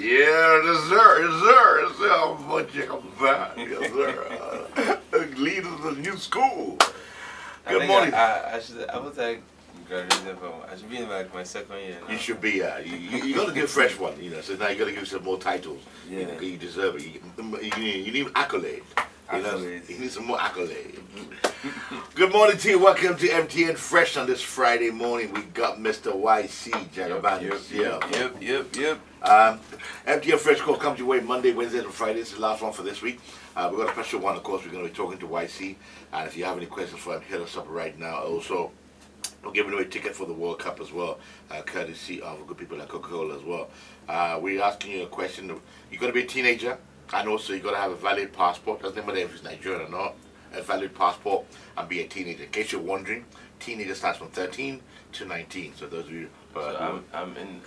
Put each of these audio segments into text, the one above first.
Yeah, yes sir, yes sir, yes sir. I'm a check on that, yes sir. Lead of the new school. Good morning. I was like graduated from. I should be in like my second year now. You should be. You got to give fresh one, you know. So now you got to give some more titles. Yeah. You deserve it. You need accolade. You know, you need some more accolade. Good morning to you. Welcome to MTN Fresh on this Friday morning. We got Mr. Ycee Jagaban. Yep. MTN Fresh call comes your way Monday, Wednesdays, and Fridays. This is the last one for this week. We've got a special one, of course. We're going to be talking to Ycee. And if you have any questions for him, hit us up right now. Also, we're giving away a ticket for the World Cup as well, courtesy of good people like Coca-Cola as well. We're asking you a question. You're going to be a teenager, and also you've got to have a valid passport. Doesn't matter if it's Nigerian or not. A valid passport and be a teenager. In case you're wondering, teenager starts from 13 to 19. So those of you, so I'm in.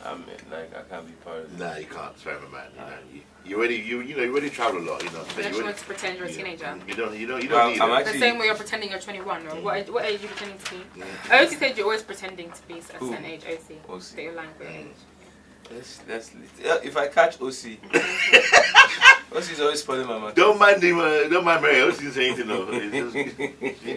Like I can't be part of it. Nah, you can't. Sorry, my man. You already travel a lot. You know. So you want to pretend you're a teenager. You don't need it. The same way you're pretending you're 21. Or what age are you pretending to be? Ycee said you're always pretending to be a certain age. Ycee. That you're lying for your age. Mm. If I catch Ycee. Ycee's always spoiling my mind. Don't mind him. Don't mind Mary. Ycee's saying anything. No, he's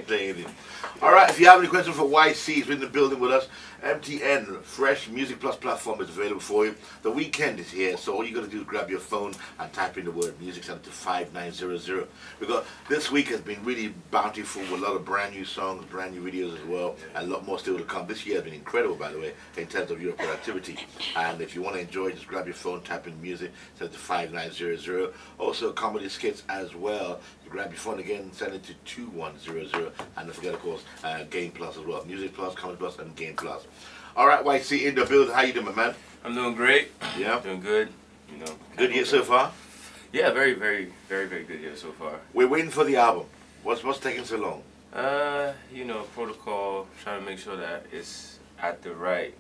saying anything. All right. If you have any questions for Ycee, he's in the building with us. MTN Fresh Music Plus platform is available for you. The weekend is here, so all you got to do is grab your phone and type in the word music, send it to 5900. Because this week has been really bountiful with a lot of brand new songs, brand new videos as well, and a lot more still to come. This year has been incredible, by the way, in terms of your productivity. And if you want to enjoy, just grab your phone, type in music, send it to 5900. Also comedy skits as well. You grab your phone again, send it to 2100, and don't forget, of course, Game Plus as well. Music Plus, Comedy Plus, and Game Plus. All right, Ycee in the building. How you doing, my man? I'm doing great. Yeah, doing good. You know, good year so far. Yeah, very good year so far. We're waiting for the album. What's taking so long? You know, protocol. Trying to make sure that it's at the right.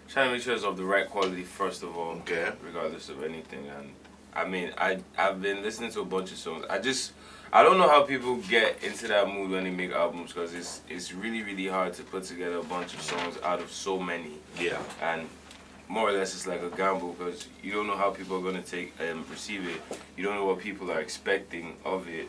Trying to make sure it's of the right quality first of all. Okay. Regardless of anything, and I mean, I've been listening to a bunch of songs. I don't know how people get into that mood when they make albums, because it's really hard to put together a bunch of songs out of so many. Yeah. And more or less it's like a gamble, because you don't know how people are going to receive it. You don't know what people are expecting of it.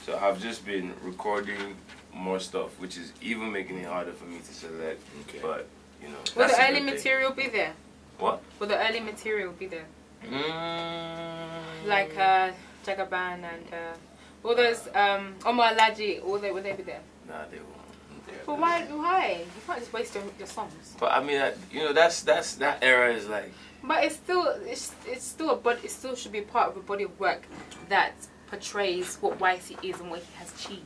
So I've just been recording more stuff, which is even making it harder for me to select. Okay. But, you know. Will the early material be there? What? Will the early material be there? Like Jagaban and all those Omar Alaji, will they be there? Nah, they won't. But why? You can't just waste your songs. But I mean, you know, that era is like. But it still should be part of a body of work that portrays what Ycee is and what he has achieved.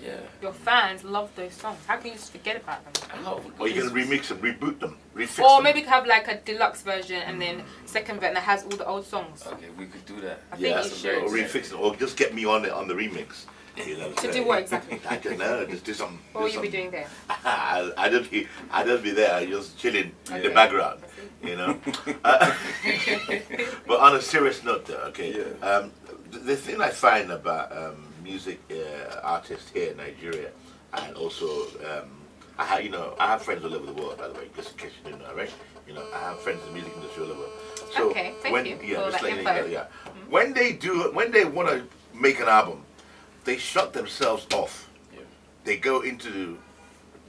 Yeah. Your fans love those songs. How can you just forget about them? Or you're going to remix them, reboot them, refix or them. maybe you could have like a deluxe version and then second version that has all the old songs. Okay, we could do that. I think you should. Or refix them, or just get me on the remix. You know, to do what exactly? I don't know, just do something. What will you be doing there? I don't be there, I just chilling in the background, you know. But on a serious note though, okay, the thing I find about music artists here in Nigeria, and also I have friends all over the world, by the way, just in case you didn't know, right? You know, I have friends in the music industry all over. So okay, thank you. Yeah, just letting you know, yeah. When they want to make an album, they shut themselves off. Yeah. They go into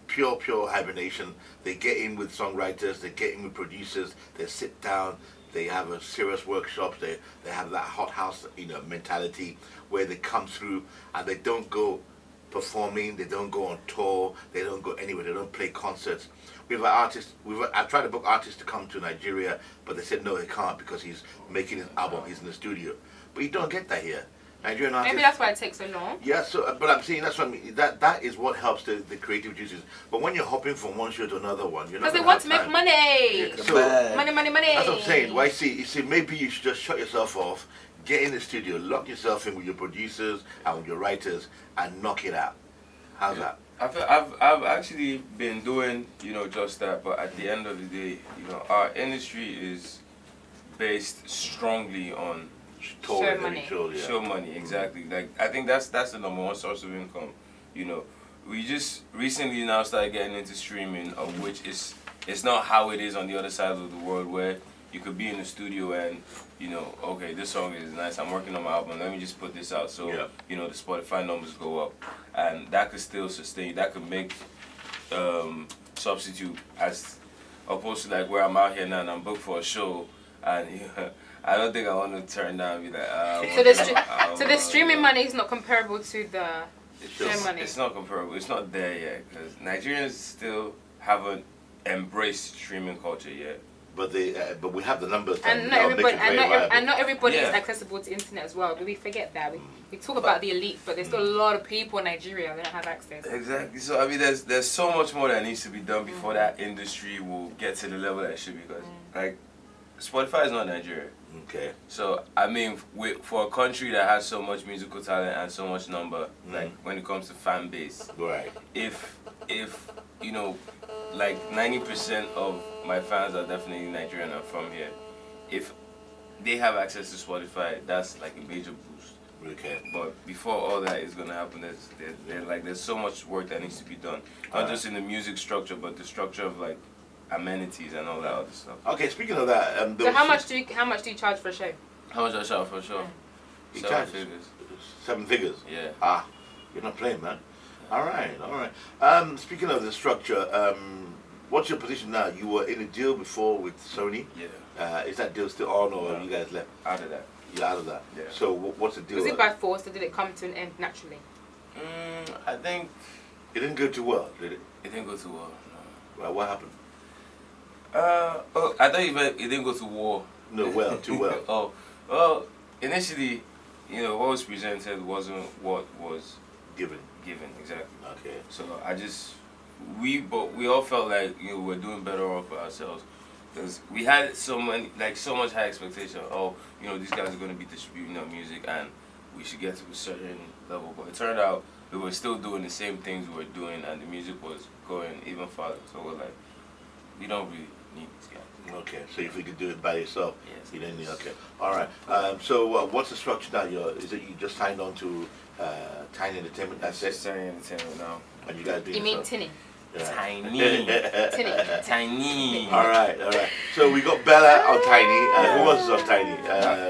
pure hibernation. They get in with songwriters. They get in with producers. They sit down. They have a serious workshops. They have that hothouse, you know, mentality where they come through and they don't go performing. They don't go on tour. They don't go anywhere. They don't play concerts. We've had artists. I've tried to book artists to come to Nigeria, but they said no, he can't because he's making his album. He's in the studio. But you don't get that here. Nigerian artists. Maybe that's why it takes so long. Yeah, but I'm saying that's what I mean. That is what helps the creative juices. But when you're hopping from one show to another one, you're not. Because they want to make money. Yeah, so money. That's what I'm saying. Ycee, you see, maybe you should just shut yourself off, get in the studio, lock yourself in with your producers and with your writers, and knock it out. How's that? I've actually been doing, you know, just that. But at the end of the day, you know, our industry is based strongly on show money. Show money, exactly. Like I think that's the #1 source of income. You know, we just recently now started getting into streaming, of which it's not how it is on the other side of the world, where you could be in the studio and, you know, okay, this song is nice, I'm working on my album, let me just put this out so, you know, the Spotify numbers go up. And that could still sustain, that could make substitute as opposed to like where I'm out here now and I'm booked for a show and I don't think I want to turn down and be like, so the streaming money is not comparable to the show money? It's not comparable, it's not there yet because Nigerians still haven't embraced streaming culture yet. But but we have the numbers. And not everybody is accessible to internet as well. Do we forget that? We talk about the elite, but there's still a lot of people in Nigeria that don't have access. Exactly. So I mean, there's so much more that needs to be done before that industry will get to the level that it should be. Because like Spotify is not Nigeria. Okay. So I mean, for a country that has so much musical talent and so much number, like when it comes to fan base, right? If you know, like 90% of my fans are definitely Nigerian and from here. If they have access to Spotify, that's like a major boost. Okay. But before all that is gonna happen, there's so much work that needs to be done. Not just in the music structure, but the structure of like amenities and all that other stuff. Okay, speaking of that, so how much do you charge for a show? How much I charge for a show? 7 figures. 7 figures. Yeah. Ah, you're not playing, man. All right, all right. Speaking of the structure, what's your position now? You were in a deal before with Sony. Yeah. Is that deal still on, or you guys left? Out of that. You're out of that. Yeah. So what's the deal? Was it by force, or did it come to an end naturally? I think it didn't go too well, did it? It didn't go too well. No. Well, what happened? I thought you meant it didn't go to war. No, well, too well. Oh, well, initially, you know, what was presented wasn't what was given. Exactly. Okay. So we all felt like, you know, we're doing better off for ourselves because we had so much high expectation. Oh, you know, these guys are going to be distributing our music and we should get to a certain level. But it turned out we were still doing the same things we were doing and the music was going even farther. So we're like, we don't really need these guys. Okay, so if you could do it by yourself, yes, you didn't need. Okay, all right. So what's the structure now? Is it you just signed on to Tiny Entertainment? That's it. Tiny Entertainment now. And you guys doing? You mean Tinny? Yeah. Tiny. Tiny. All right, all right. So we got Bella on Tiny. Who else is on Tiny?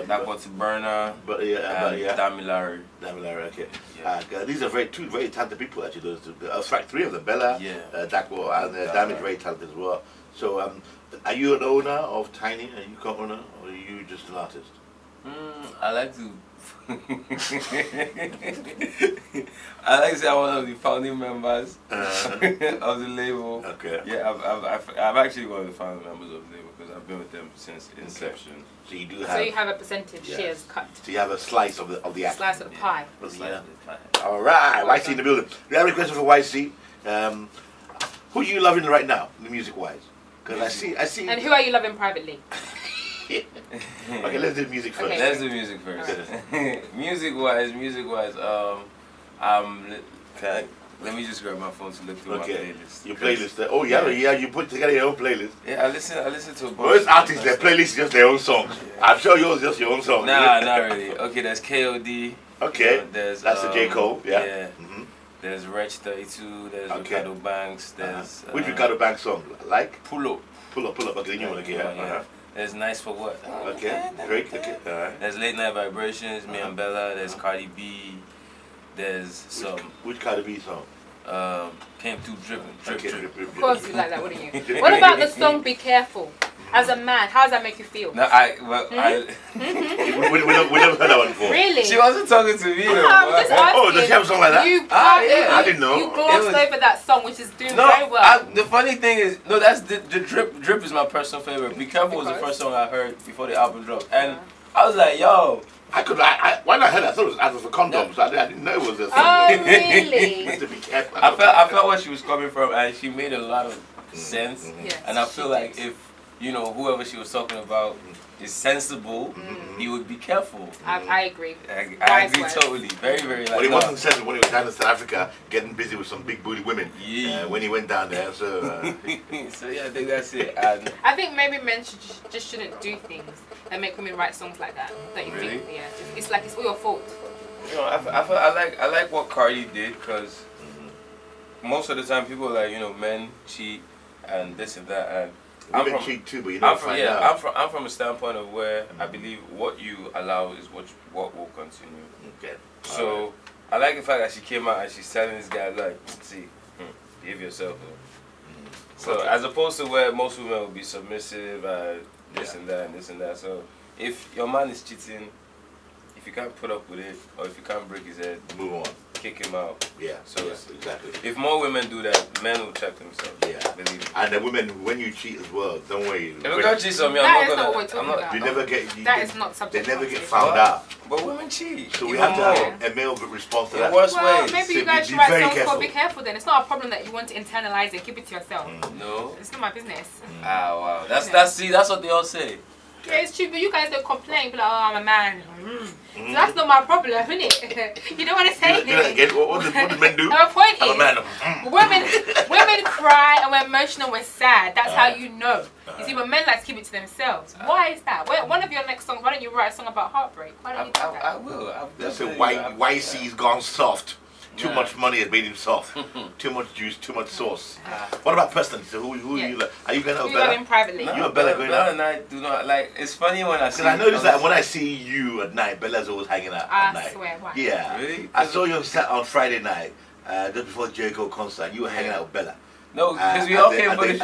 That was Burner. But yeah. Damilari. Damilari. Okay. Yeah. These are two very talented people actually. Those two. In fact, 3 of them. Bella, Dakwo, and Dam is very talented as well. So are you an owner of Tiny? Are you co-owner, or are you just an artist? I like to. I like to say I'm one of the founding members of the label. Okay. Yeah, I'm actually one of the founding members of the label because I've been with them since inception. Okay. So you do have. So you have a percentage shares cut. So you have a slice of the action. Slice of the pie. A slice of the pie. All right, Ycee in the building. Do you have any questions for Ycee? Who are you loving right now, music wise? Because I see. And who are you loving privately? Okay, let's do music first. Okay. Let's do music first. Right. music wise, let me just grab my phone to look through my playlist. Your playlist. Oh yeah, you put together your own playlist. Yeah, I listen to a bunch. Most artists, their playlist is just their own songs. Yeah. I'm sure yours is just your own song. Nah, not really. Okay, there's KOD. Okay, there's that's the J. Cole. Yeah. Yeah. There's Wretch 32. There's Ricardo Banks. There's which Ricardo Banks song? Like Pull Up. Okay, the new one again. Yeah. There's Nice for What. Okay, Drake. Okay, all right. There's Late Night Vibrations, me and Bella. There's Cardi B. There's some. Which Cardi B song? Came Through Drippin'. Of course you like that, wouldn't you? What about the song Be Careful? As a man, how does that make you feel? No, we never heard that one before. Really? She wasn't talking to me. No, I'm just asking. Oh, does she have a song like that? I didn't know. You glossed over that song, which is doing very well. The funny thing is, no, that's the Drip. Drip is my personal favorite. Be Careful was the first song I heard before the album dropped, and I was like, yo. When I heard that, I thought it was Advert for Condoms. I didn't know it was a song. Oh, really? To be careful. I felt where she was coming from, and she made a lot of sense. Yes, and I feel like if, you know, whoever she was talking about is sensible, you would be careful. I agree. I agree totally. Very, very like. But he wasn't sensible when he was down in South Africa getting busy with some big booty women. Yeah. When he went down there, so. So yeah, I think that's it. And I think maybe men just shouldn't do things that make women write songs like that. That you really? think, yeah, it's like it's all your fault. You know, I like what Cardi did because most of the time people are like, you know, men cheat and this and that, and Women cheat too, but you don't find out. I'm from a standpoint of where I believe what you allow is what will continue. Okay. So I like the fact that she came out and she's telling this guy like, see, behave yourself. So as opposed to where most women will be submissive and this and that and this and that. So if your man is cheating, if you can't put up with it or if you can't break his head, move on. Kick him out. Yeah. So exactly. If more women do that, men will check themselves. Yeah. Believe me. And the women, when you cheat as well, don't worry. If you can't cheat on me, I'm not gonna. You never get. That is not subject. They never get found out. But women cheat. So we have to have a male response to that. Well, maybe you guys should write songs called "Be Careful." Then it's not a problem that you want to internalize it, keep it to yourself. No, it's not my business. Ah, wow. That's what they all say. Yeah, it's true, but you guys don't complain. Be like, oh, I'm a man. So that's not my problem, isn't it? You don't want to say it. Again, what do men do? My point is, women cry and we're emotional, we're sad. That's how you know. You see, but men like to keep it to themselves. Why is that? One of your next songs, why don't you write a song about heartbreak? Why don't you do that? I will. That's it. Ycee's gone soft. Too much money has made him soft. Too much juice, too much sauce. What about personally? So who are you like? Are you going out with Bella? You privately. You and Bella going out? Bella and I do not like. It's funny when I see. Because I noticed that when I see you at night, Bella's always hanging out at night. I swear. Why? Yeah. Really? I saw you on Friday night, just before the Jericho concert. And you were hanging out with Bella. No, because we all came we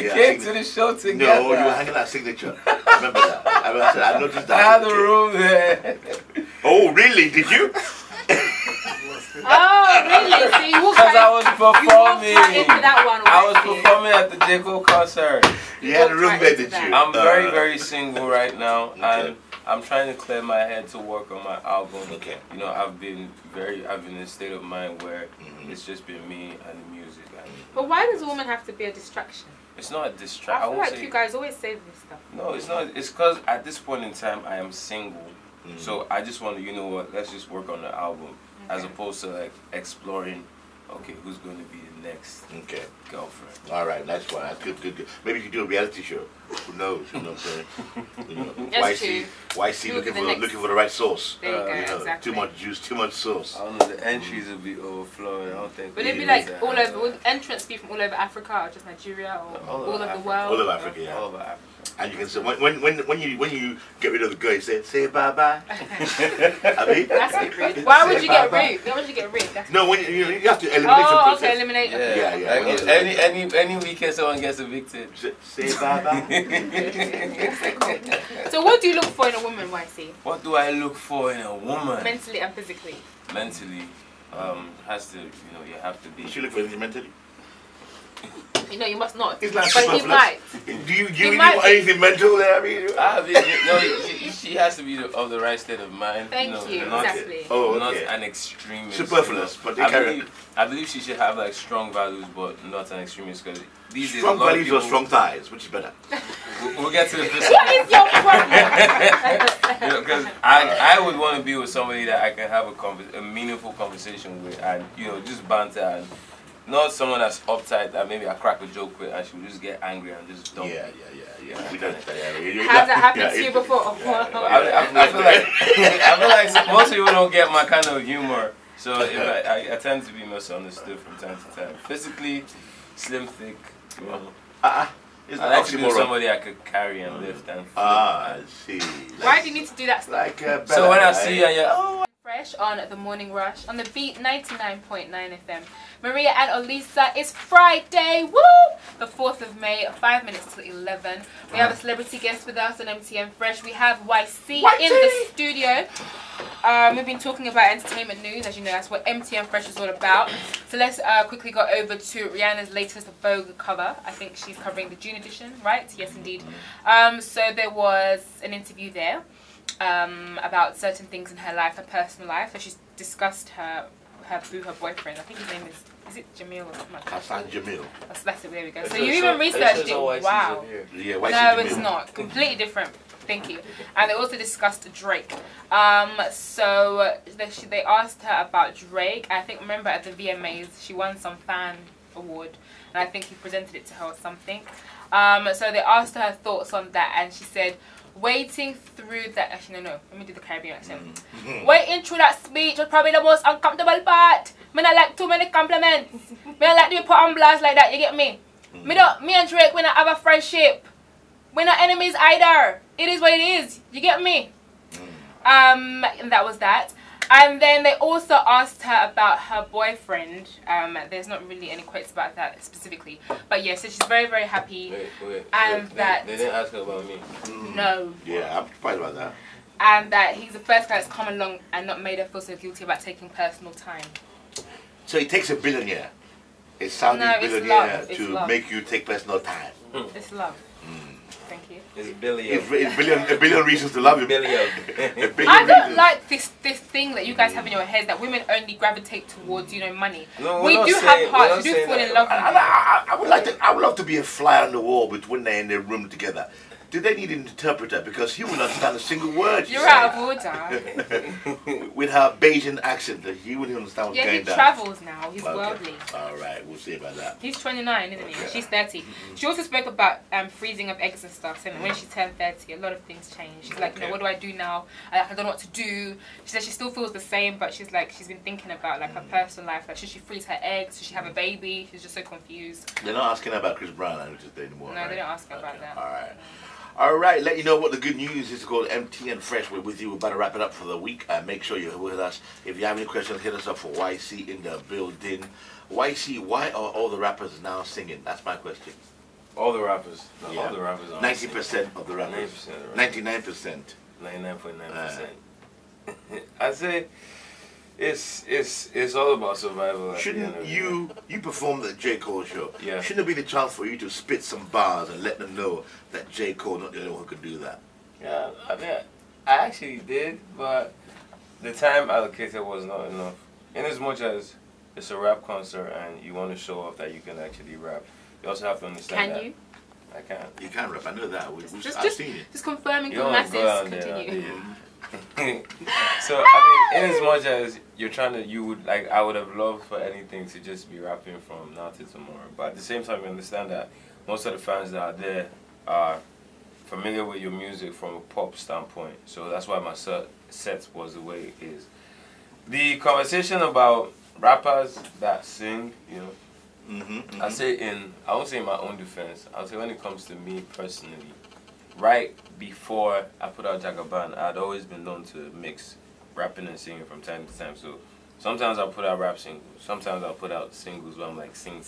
came to the show together. No, you were hanging out Signature. I remember that. I noticed that. I had the room there. Oh, really? Did you? Oh, really? So you walked because I was performing. Into that one, I was performing at the Jericho concert. You had a room there, did you? I'm very single right now, and I'm trying to clear my head to work on my album. Okay. You know, I've been in a state of mind where it's just been me and the music. But why does a woman have to be a distraction? It's not a distraction. I feel like you guys always say this stuff. No, it's not. It's because at this point in time, I am single. So I just want to, you know what, let's just work on the album. As opposed to like exploring, okay, who's going to be the next girlfriend. All right, that's fine. That's good. Maybe you could do a reality show. Who knows? You know what I'm saying? You know, Ycee looking for the right sauce. There you go, exactly. Too much juice, too much sauce. I don't know, the entries will be overflowing. I don't think. Would it be like all over? Would entrants be from all over Africa or just Nigeria or all over the world? All over Africa, yeah. All over Africa. And you can say when you get rid of the girl, you say bye bye. I mean, that's a bit rude. Why would you get rude? Why would you get rude? No, when you have to eliminate. Oh, okay, eliminate. Yeah. Like any weekend someone gets evicted. Say bye bye. So what do you look for in a woman, Ycee? What do I look for in a woman? Mentally and physically. Mentally, has to, you have to be. Does she look for anything mentally? You know, you must not. It's like but he might. Do you really want anything mental there? I mean, she has to be of the right state of mind. Thank you. Exactly. Not an extremist. Superfluous, but I believe she should have like strong values, but not an extremist. Because these days, strong values or strong ties, which is better? We'll get to the first. What is your problem? Because I would want to be with somebody that I can have a meaningful conversation with, and just banter and. Not someone that's uptight that maybe I crack a joke with and she will just get angry and just dump. Yeah. Has that happened to you before? I feel like most people don't get my kind of humor. So I tend to be misunderstood from time to time. Physically, slim, thick. I like to be somebody I could carry and lift and flip. I see. Why do you need to do that stuff? Like so when I see you, oh. Fresh on The Morning Rush on the Beat 99.9 FM. Maria and Olisa, it's Friday, woo! The 4th of May, 5 minutes to 11. We have a celebrity guest with us on MTN Fresh. We have Ycee in the studio. We've been talking about entertainment news. As you know, that's what MTN Fresh is all about. So let's quickly go over to Rihanna's latest Vogue cover. I think she's covering the June edition, right? Yes, indeed. So there was an interview there. About certain things in her life, her personal life. So she's discussed her boyfriend. I think his name is it Jamil or something like that? Hassan Jamil. That's it, there we go. So you even researched it. Wow. Yeah, no, it's not. Completely different. Thank you. And they also discussed Drake. So they asked her about Drake. I think, remember at the VMAs, she won some fan award. And I think he presented it to her or something. So they asked her thoughts on that, and she said, waiting through that, actually no, let me do the Caribbean accent. Waiting through that speech was probably the most uncomfortable part. Me not like too many compliments. Me not like to be put on blast like that, you get me? Me and Drake, we not have a friendship. We're not enemies either. It is what it is. You get me? And that was that. And then they also asked her about her boyfriend. There's not really any quotes about that specifically. But yeah, so she's very, very happy. Wait. That they didn't ask her about me. No. Yeah, I'm surprised about that. And that he's the first guy that's come along and not made her feel so guilty about taking personal time. So he takes a billionaire, a Saudi billionaire, to make you take personal time. It's love. Thank you. It's billion. It's a billion reasons to love him. I don't like this thing that you guys have in your head that women only gravitate towards, you know, money. No, we do have hearts. We do fall in love with I would love to be a fly on the wall when they're in their room together. Do they need an interpreter? Because he wouldn't understand a single word. You're out of order. With her Bayesian accent, he wouldn't understand what's going down. Yeah, he travels now. He's worldly. All right, we'll see about that. He's 29, isn't he? She's 30. She also spoke about freezing of eggs and stuff. And when she turned 30, a lot of things changed. She's like, you know, what do I do now? I don't know what to do. She said she still feels the same, but she's like, she's been thinking about like her personal life. Like, should she freeze her eggs? Should she have a baby? She's just so confused. They're not asking her about Chris Brown anymore. No, they don't ask her about that. All right. All right, let you know what the good news is called MTN Fresh. We're with you. We're about to wrap it up for the week. Make sure you're with us. If you have any questions, hit us up for Ycee in the building. Ycee, why are all the rappers now singing? That's my question. All the rappers. No, Yeah. all the rappers are 90% of the rappers. 99%. 99.9%. I'd say it's all about survival. Shouldn't you performed at J. Cole show? Yeah. Shouldn't it be the chance for you to spit some bars and let them know that J. Cole not the only one who could do that? Yeah, I mean, I actually did, but the time allocated was not enough. In as much as it's a rap concert and you want to show off that you can actually rap, you also have to understand that. Can you? I can't. You can rap. I know that. I've seen it. Just confirming You for don't masses. go out Continue. there. So I mean, in as much as you're trying to, you would like, I would have loved for anything to just be rapping from now to tomorrow. But at the same time, you understand that most of the fans that are there are familiar with your music from a pop standpoint. So that's why my set was the way it is. The conversation about rappers that sing, you know, I won't say in my own defense. I'll say when it comes to me personally. Right before I put out Jagaban, I'd always been known to mix rapping and singing from time to time. So sometimes I'll put out rap singles. Sometimes I'll put out singles where I'm like singing.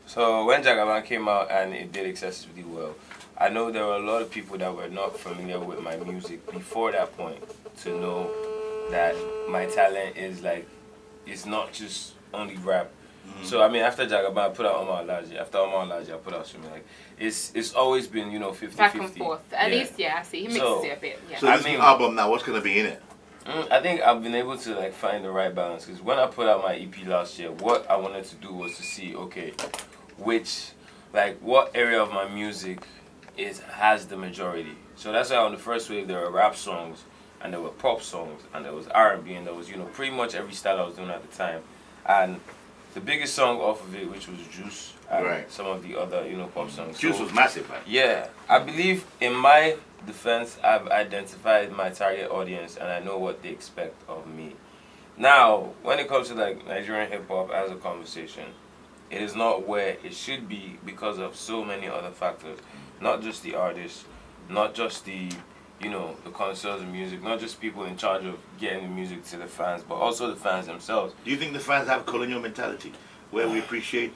So when Jagaban came out and it did excessively well, I know there were a lot of people that were not familiar with my music before that point to know that my talent is like, it's not just only rap. So I mean, after Jagaban, I put out Omar Alaji. After Omar Alaji, I put out Swimming. Like, it's always been, you know, 50-50. Back and forth. At least, yeah, I see. He mixes it a bit. Yeah. So this new album now, what's going to be in it? I think I've been able to like find the right balance, because when I put out my EP last year, what I wanted to do was to see, okay, what area of my music has the majority. So that's why on the first wave there were rap songs, and there were pop songs, and there was R&B, and there was, you know, pretty much every style I was doing at the time. And the biggest song off of it, which was Juice, and some of the other, you know, pop songs. Juice was massive, right? Yeah, I believe in my defense, I've identified my target audience and I know what they expect of me. Now, when it comes to like Nigerian hip hop as a conversation, it is not where it should be because of so many other factors. Not just the artists, not just the, you know, the concerts of music, not just people in charge of getting the music to the fans, but also the fans themselves. Do you think the fans have colonial mentality, where we appreciate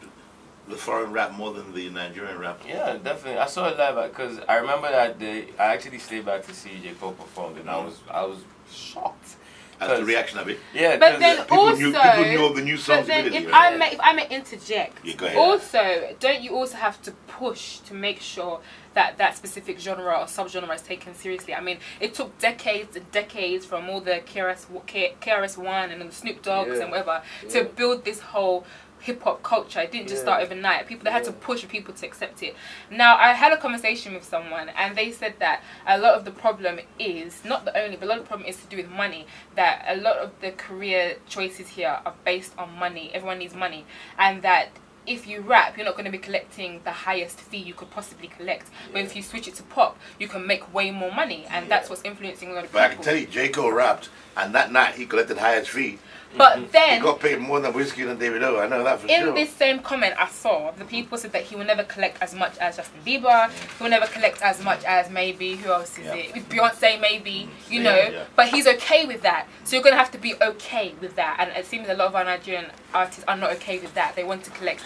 the foreign rap more than the Nigerian rap? Yeah, definitely. I saw it live because I remember that day. I actually stayed back to see J. Cole perform, and I was shocked. As the reaction of it? Yeah, but then people knew of the new songs. But then if I may interject, go ahead. Also, don't you also have to push to make sure that that specific genre or subgenre is taken seriously? I mean, it took decades and decades from all the KRS-One and the Snoop Dogs and whatever to build this whole hip-hop culture. It didn't just start overnight. They had to push for people to accept it. Now, I had a conversation with someone and they said that a lot of the problem is, not the only, but a lot of the problem is to do with money. That a lot of the career choices here are based on money. Everyone needs money. And that if you rap, you're not going to be collecting the highest fee you could possibly collect. But if you switch it to pop, you can make way more money, and that's what's influencing a lot of people. But I can tell you, J. Cole rapped, and that night he collected highest fee. But then he got paid more than Whiskey than Davido. I know that for sure. In this same comment I saw, the people said that he will never collect as much as Justin Bieber. He will never collect as much as maybe, who else is it? Beyonce maybe, you know. But he's okay with that. So you're going to have to be okay with that. And it seems a lot of our Nigerian artists are not okay with that. They want to collect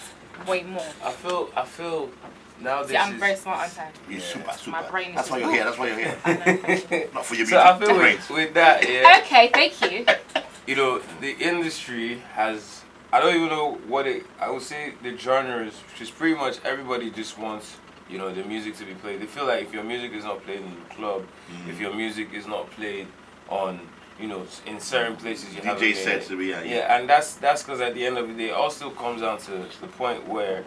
way more. I feel now this I'm very smart on time. You're super. My brain is That's why you're here. That's why you're here. Not for your music. So I feel with that, Okay, thank you. You know, the industry has, I don't even know what I would say the genres, which is pretty much everybody just wants, you know, the music to be played. They feel like if your music is not played in the club, if your music is not played on, you know, in certain places you have DJ sets to be, yeah, and that's because at the end of the day, it all still comes down to the point where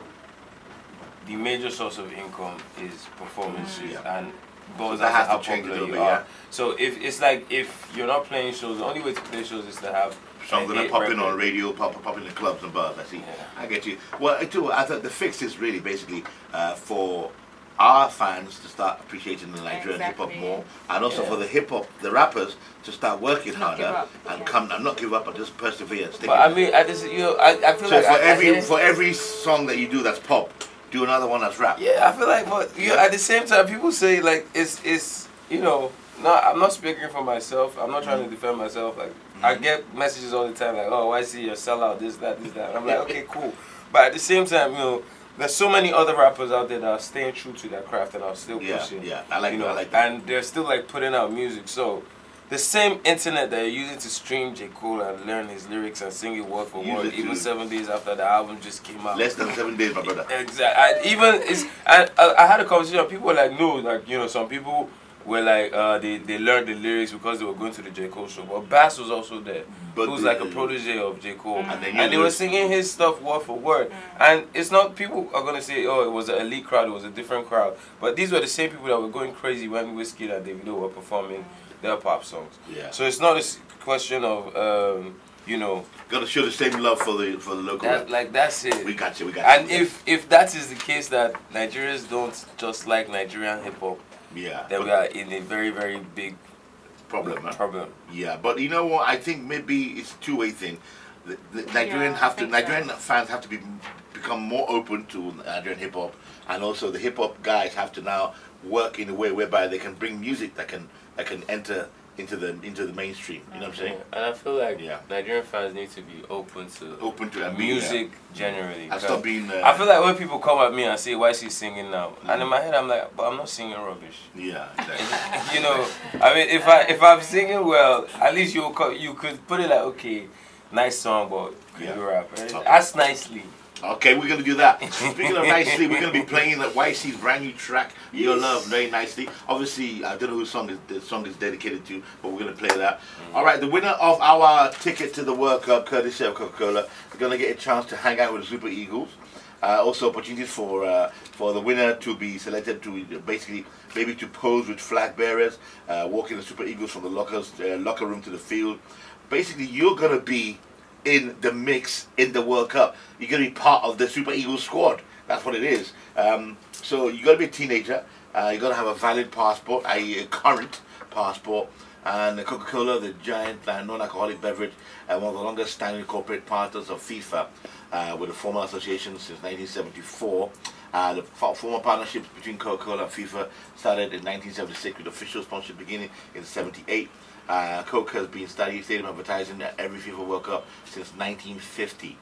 the major source of income is performances and boils that out has to to how change a popular little you bit, are. So if you're not playing shows, the only way to play shows is to have songs that are popping on radio, popping in the clubs and bars. I see. I get you. Well, I thought the fix is really basically for our fans to start appreciating the Nigerian hip hop more, and also for the hip hop, the rappers to start working harder and not give up, and just persevere. And stick but I mean, I feel so like for every song that you do that's pop, do another one that's rap. Yeah, I feel like, but at the same time, people say like it's you know, I'm not speaking for myself. I'm not trying to defend myself. Like I get messages all the time like, oh, Ycee, you're sellout, this, that. And I'm like, okay, cool. But at the same time, you know, there's so many other rappers out there that are staying true to their craft and are still pushing. Yeah, I like, you know, I like that. And they're still like putting out music. So the same internet that you're using to stream J. Cole and learn his lyrics and sing it word for word, even 7 days after the album just came out. Less than 7 days, my brother. Exactly. I had a conversation. People were like, no, like, you know, some people were like, they learned the lyrics because they were going to the J. Cole show. But Bass was also there. But who's like a protege of J. Cole. And they were singing his stuff word for word. And it's not, people are going to say, oh, it was an elite crowd, it was a different crowd. But these were the same people that were going crazy when Whiskey and Davido were performing their pop songs. Yeah. So it's not a question of, you know, gotta show the same love for the local. Like that's it. We got you. And if that is the case, that Nigerians don't just like Nigerian hip hop, then we are in a very, very big problem. Yeah, but you know what? I think maybe it's a two-way thing. The Nigerian fans have to become more open to Nigerian hip hop, and also the hip hop guys have to now work in a way whereby they can bring music that can enter into the mainstream. You know what I'm saying? And I feel like Nigerian fans need to be open to music generally. And stop being. I feel like when people come at me and say, "Why is he singing now?" and in my head I'm like, "But I'm not singing rubbish." Yeah. Exactly. You know, I mean, if I'm singing well, at least you could put it like, okay, nice song, but you rap. Right? Okay. Ask nicely. Okay, we're gonna do that. Speaking of nicely, we're gonna be playing Ycee's brand new track, Your Love, very nicely. Obviously, I don't know who the song is dedicated to, but we're gonna play that. All right, the winner of our ticket to the World Cup, courtesy of Coca-Cola, is gonna get a chance to hang out with the Super Eagles. Also, opportunities for the winner to be selected to basically maybe to pose with flag bearers, walking the Super Eagles from the locker room to the field. Basically, you're gonna be in the mix in the World Cup. You're going to be part of the Super Eagles squad. That's what it is. So you got to be a teenager. You got to have a valid passport, i.e. a current passport. And Coca-Cola, the giant non-alcoholic beverage, one of the longest standing corporate partners of FIFA, with a formal association since 1974. The formal partnerships between Coca-Cola and FIFA started in 1976 with official sponsorship beginning in 78. Coke has been studying stadium advertising at every FIFA World Cup since 1950.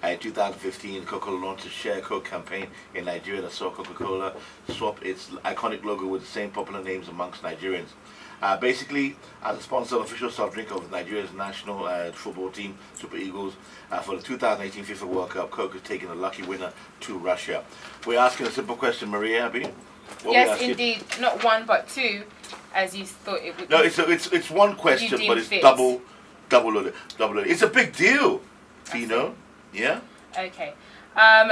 In 2015, Coca-Cola launched a Share Coke campaign in Nigeria that saw Coca-Cola swap its iconic logo with the same popular names amongst Nigerians. Basically, as a sponsor and official soft drink of Nigeria's national football team, Super Eagles, for the 2018 FIFA World Cup, Coke has taken a lucky winner to Russia. We're asking a simple question, Maria, Abby. Yes, indeed. Not one, but two, as you thought it would. No, it's one question, but it's double loaded. It's a big deal, Fino. Yeah. Okay.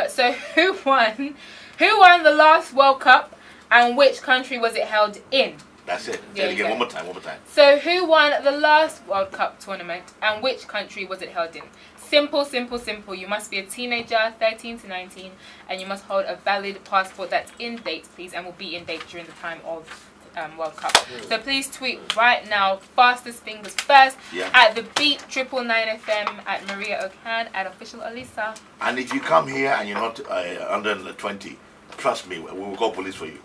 So who won the last World Cup, and which country was it held in? That's it. Tell it again, one more time. So who won the last World Cup tournament, and which country was it held in? Simple, simple, simple. You must be a teenager, 13 to 19, and you must hold a valid passport that's in date, please, and will be in date during the time of World Cup. So please tweet right now, fastest fingers first, at the beat 999 FM, at Maria Okan, at official Ycee. And if you come here and you're not under 20, trust me, we will call police for you.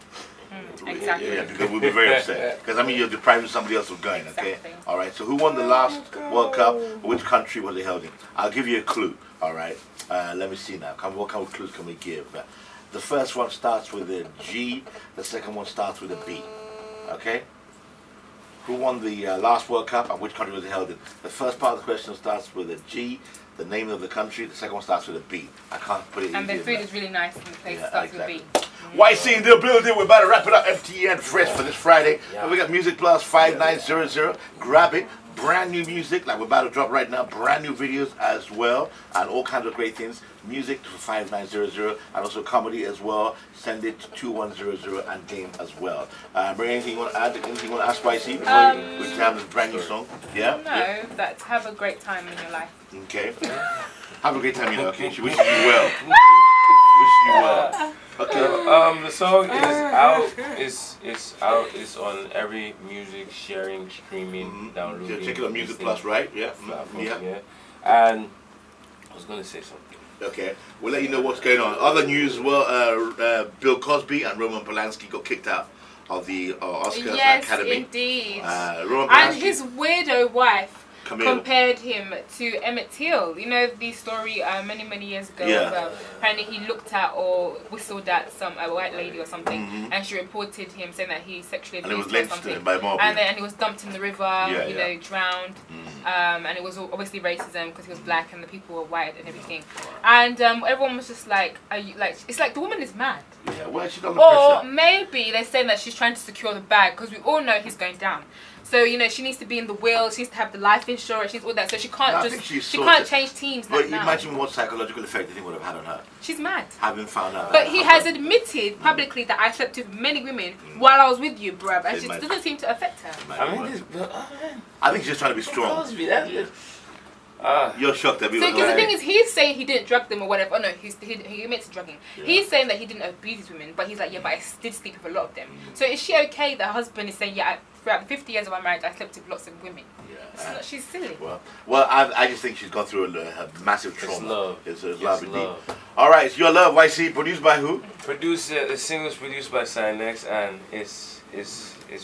Exactly. Yeah, because we'll be very upset. Because I mean, you're depriving somebody else of going. Okay. Exactly. All right. So who won the last World Cup? Which country was it held in? I'll give you a clue. All right. Let me see now. What kind of clues can we give? The first one starts with a G. The second one starts with a B. Okay. Who won the last World Cup and which country was it held in? The first part of the question starts with a G. The name of the country. The second one starts with a B. I can't put it. And the food is really nice, and the place starts with a B. Ycee in the building. We're about to wrap it up. MTN Fresh for this Friday. And we got Music Plus 5900. Grab it. Brand new music, like we're about to drop right now. Brand new videos as well, and all kinds of great things. Music to 5900, and also comedy as well. Send it to 2100 and game as well. Bring anything you want to add? Anything you want to ask Ycee before we have this brand new song? Yeah. No, that's have a great time in your life. Okay. Have a great time, you know. Okay. She wishes you well. Wishes you well. Okay. The song is out. It's out. It's on every music sharing, streaming, downloading. Check it on Music Plus, right? Yeah. Yeah. And I was gonna say something. Okay, we'll let you know what's going on. Other news as well. Bill Cosby and Roman Polanski got kicked out of the Oscars Academy. Yes, indeed. And his weirdo wife compared him to Emmett Till. You know the story many years ago. Yeah. Apparently he looked at or whistled at a white lady or something, and she reported him saying that he sexually abused her or something. By mob. And then he was dumped in the river. You know, drowned. And it was obviously racism because he was black and the people were white and everything. And everyone was just like, "Are you like?" It's like the woman is mad. Yeah. Well, she's under or pressure. maybe they're saying that she's trying to secure the bag because we all know he's going down. So you know she needs to be in the will. She needs to have the life insurance. She's all that. So she can't she can't change teams. But now. Imagine what psychological effect the thing would have had on her. She's mad. Having found out. But he has admitted publicly that I slept with many women while I was with you, bruv, and it doesn't seem to affect her. I think she's trying to be strong. You're shocked that because the thing is, he's saying he didn't drug them or whatever. Oh no, he admits to drugging. Yeah. He's saying that he didn't abuse women, but he's like, yeah, but I did sleep with a lot of them. So is she okay that her husband is saying, yeah, throughout the 50 years of our marriage, I slept with lots of women? Yeah. She's silly. Well, I just think she's gone through a massive trauma. It's love. All right, it's Your Love, Ycee, produced by who? The single's produced by Sinex, and it's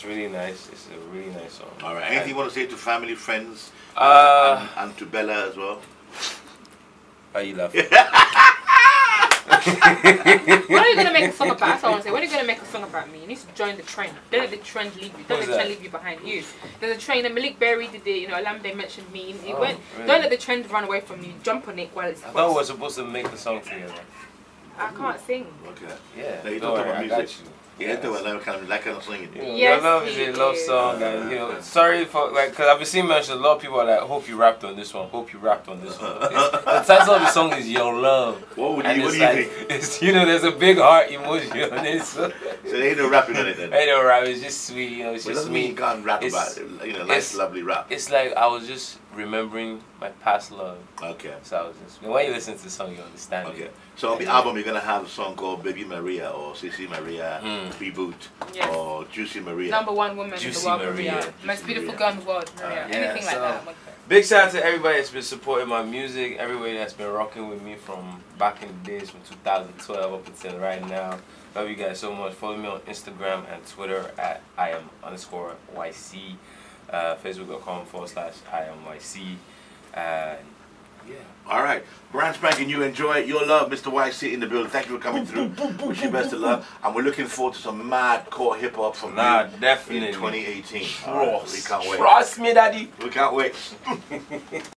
really nice. It's a really nice song. All right. Anything you want to say to family, friends, and to Bella as well? Why you laughing? When are you gonna make a song about? That's what I want to say. When are you gonna make a song about me? You need to join the trend. Don't let the trend leave you. Don't let the trend leave you behind you. There's a trend. And Malik Berry did it. You know, Alamde mentioned me. Really? Don't let the trend run away from you. Jump on it while it's hot. No, we're supposed to make the song together. I can't sing. Okay. Yeah. No, you don't talk about music. I got you. Yeah, that kind of singing. Your Love is a love song, and you know, sorry for because I've been seeing mentioned a lot of people are like, hope you rapped on this one, hope you rapped on this one. The title of the song is Your Love. What do you think? It's, you know, there's a big heart emoji on it. So there ain't no rapping on it then. Ain't no rap. It's just sweet. You know, it's just me. You can't rap about it. You know, nice, lovely rap. It's like I was just remembering my past love. Okay. So I was just when you listen to the song, you understand. Okay. So on the album, you're gonna have a song called Baby Maria or Sissy Maria, Reboot, or Juicy Maria. #1 woman in the world, Maria. Most beautiful girl in the world, Maria. Anything like that. Big shout out to everybody that's been supporting my music, everybody that's been rocking with me from back in the days, from 2012 up until right now. Love you guys so much. Follow me on Instagram and Twitter at IAM_Ycee, Facebook.com/IAMYcee. Yeah. All right. Brand spanking, you enjoy it. Your Love, Mr. Ycee in the building. Thank you for coming through. Wish you best of luck. And we're looking forward to some mad core hip hop from you definitely in 2018. Trust. We can't wait. Trust me, daddy. We can't wait.